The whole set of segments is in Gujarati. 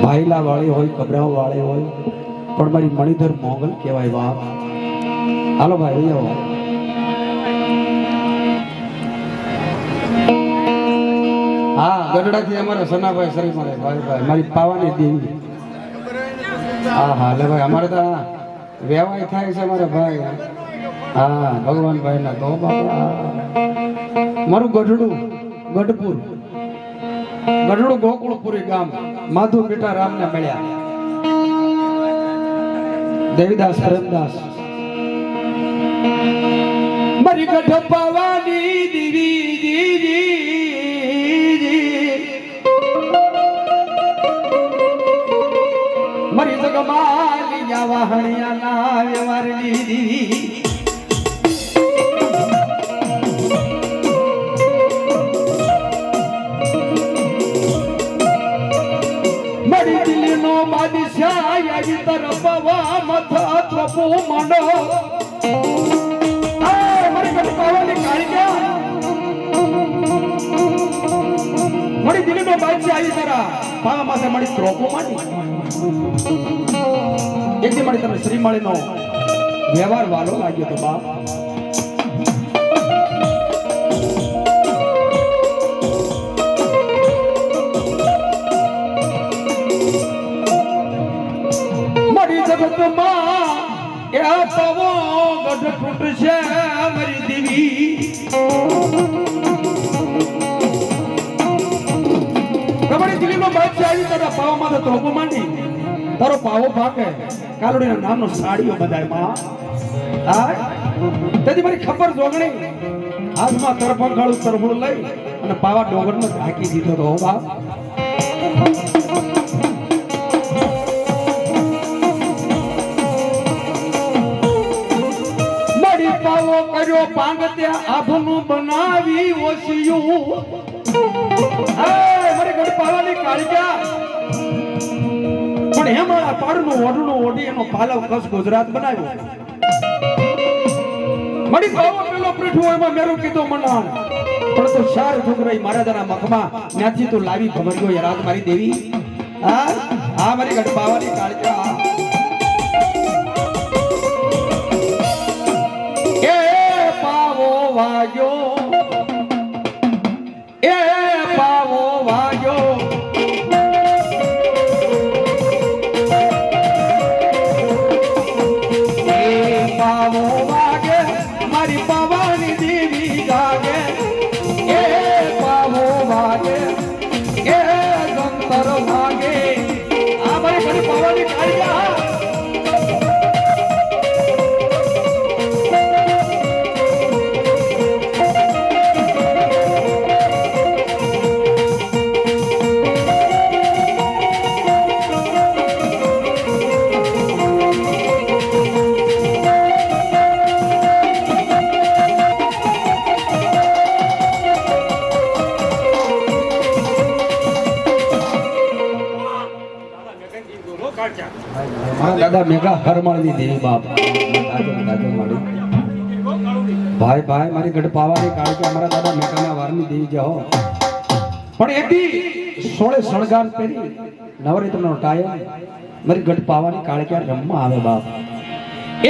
ભાઈલા વાળી હોય કબરાઓ વાળી હોય પણ મારી મણિધર મોગલ કહેવાય બાપ. હાલો ભાઈ આવો. હા ગઢડાથી અમારા સનાભાઈ શરીફ મારે ભાઈ મારી પાવાની દેવી. હા હા એટલે ભાઈ અમારે તો વ્યવહાર થાય છે મારા ભાઈ. હા ભગવાન ભાઈ ના તો બાપા મારું ગઢડું ગઢપુર ગઢડું ગોકુળપુરી ગામ માધુ બેટા રામ ને મળ્યા દેવીદાસ પ્રેમદાસ મારી ગઢ પાવાની દીવી મારી જગમાલી જાવા હણિયા ના વ્યવહાર દીદી મારી દિલ્હી નો બાદશાહ યાદી તરફ મથા ત્રપો મંડો મારી ગઢ પાવાની કાળિયા મારી દિલ્હી નો બાદશાહ યાદી તરફ પાવા માથે મારી ત્રપો માંડી એકદી મારી તમે શ્રીમાળી નો વ્યવહાર વાલો લાગ્યો તો બાપ. મારી જગતમાં એ પવો ગઢ તૂટશે મારી દેવી તમારી દિલ્હીનો બાદશાહ આવી તારા પાવામાં તો ત્રોપો માંડી તારો પાવો પાકે કાલોડીના નામનો સાડીઓ બધાય માં. હા તેથી મારી ખબર જોગણી હાથમાં તરફંગાળું તરફું લઈ અને પાવા ડોંગરમાં ઢાંકી દીધો તો બાપ. મારી પાવો કર્યો પાંગતે આભનું બનાવી ઓસિયું મારી ગઢ પાવાની કાળિયા પણ હેમાળા પાડનું ઓઢણું ઓઢી એનો પાલવ કસ ગુજરાત બનાવ્યો. મારી પાવો પેલો પીઠું એમાં મેરું કીધું મનાણ પણ તો શાર ઠુકરાઈ મહારાજાના મખમાં ત્યાંથી તો લાવી ભમરજો યરાદ મારી દેવી. હા હા મારી ગઢ પાવાની કાળિયા એ પાવો વાગ્યો એ પાવો વાગ્યો મારી પાવાની દેવી જાગે એ પાવો વાગે એ ગંતર વાગે આ મારી ઘણી પાવાની કાળિયા. દાદા મેઘા હરમાળની દેવી બાપ ભાઈ ભાઈ મારી ગઢ પાવાની કાળિયા અમારા દાદા મેઘાના વારની દેવી જે હો પણ એથી 16 શણગાર કરી નવરાત્રિનો ટાઈમ મારી ગઢ પાવાની કાળિયા રમવા આવે બાપ.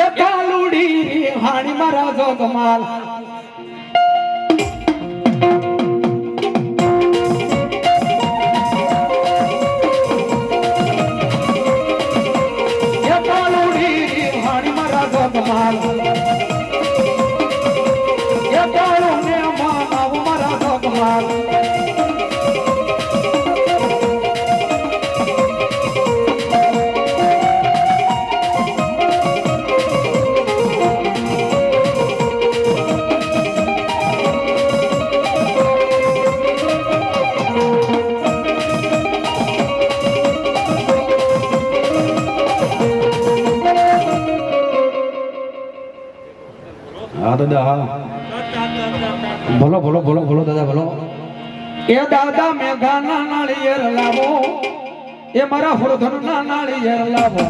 એ કાલુડી હાણી મારા જોગમાલ હા દાદા હા બોલો બોલો બોલો બોલો દાદા બોલો. એ દાદા મેઘાના નાળિયેર લાવો એ મારા હોળધનના નાળિયેર લાવો